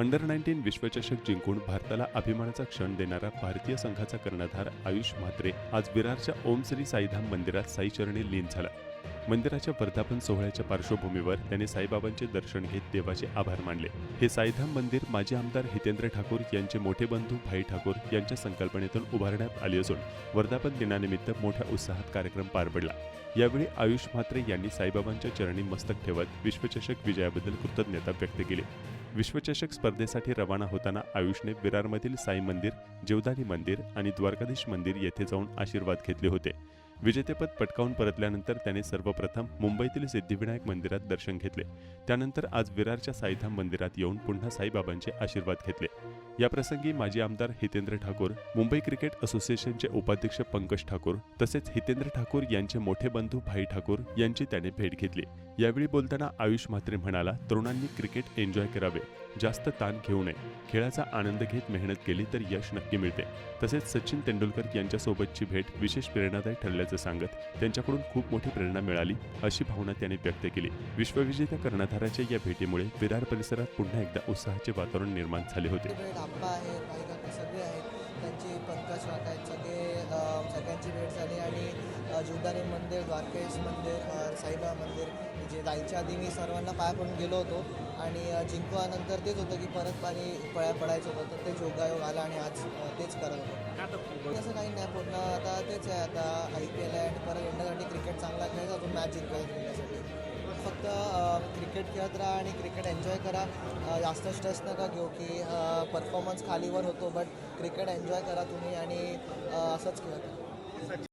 Under-19 विश्वचषक जिंकून भारताला अभिमानाचा क्षण देणारा भारतीय संघाचा कर्णधार आयुष म्हात्रे आज विरारच्या ओम श्री साईधाम मंदिरात साईचरणी लीन झाला. मंदिराच्या वर्धापन सोहळ्याच्या पार्श्वभूमीवर त्याने साईबाबांचे दर्शन घेत देवाचे आभार मानले. हे साईधाम मंदिर माजी आमदार हितेंद्र ठाकूर यांचे मोठे बंधू भाई ठाकूर यांच्या संकल्पनेतून उभारण्यात आले असून वर्धापन दिनानिमित्त मोठ्या उत्साहात कार्यक्रम पार पडला. यावेळी आयुष म्हात्रे यांनी साईबाबांच्या चरणी मस्तक ठेवत विश्वचषक विजयाबद्दल कृतज्ञता व्यक्त केली. विश्वचषक स्पर्धेसाठी रवाना होताना आयुषने विरारमधील साई मंदिर, जीवदानी मंदिर आणि द्वारकाधीश मंदिर येथे जाऊन आशीर्वाद घेतले होते. विजेतेपद पटकावून परतल्यानंतर त्याने सर्वप्रथम मुंबईतील सिद्धिविनायक मंदिरात दर्शन घेतले. त्यानंतर आज विरारच्या साईधाम मंदिरात येऊन पुन्हा साईबाबांचे आशीर्वाद घेतले. याप्रसंगी माजी आमदार हितेंद्र ठाकूर, मुंबई क्रिकेट असोसिएशनचे उपाध्यक्ष पंकज ठाकूर तसेच हितेंद्र ठाकूर यांचे मोठे बंधू भाई ठाकूर यांची त्याने भेट घेतली. यावेळी बोलताना आयुष म्हात्रे म्हणाला, तरुणांनी क्रिकेट एन्जॉय करावे, जास्त ताण घेऊ नये, खेळाचा आनंद घेत मेहनत केली तर यश नक्की मिळते. तसेच सचिन तेंडुलकर यांच्यासोबतची भेट विशेष प्रेरणादायी ठरल्याचं सांगत त्यांच्याकडून खूप मोठी प्रेरणा मिळाली अशी भावना त्यांनी व्यक्त केली. विश्वविजेत्या कर्णधाराच्या या भेटीमुळे विरार परिसरात पुन्हा एकदा उत्साहाचे वातावरण निर्माण झाले होते. सगळे आहेत, त्यांची पंकज काका आहेत, सगळ्यांची भेट झाली आणि जीवदानी मंदिर, द्वारकेश मंदिर, साईबाबा मंदिर जे जायच्या आधी मी सर्वांना पाया पडून गेलो होतो आणि जिंकल्यानंतर तेच होतं की परत पाणी पडायचं होतं, तर ते योगायोग आला आणि आज तेच करत होतो. असं काही नाही, पूर्ण आता तेच आहे, आता IPL आहे आणि परत इंडियासाठी क्रिकेट चांगला खेळायचा, अजून मॅच जिंकायसाठी फक्त क्रिकेट खेळत राहा आणि क्रिकेट एन्जॉय करा. जास्त स्ट्रेस नका घेऊ की परफॉर्मन्स खालीवर होतो, बट क्रिकेट एन्जॉय करा तुम्ही आणि असंच खेळत.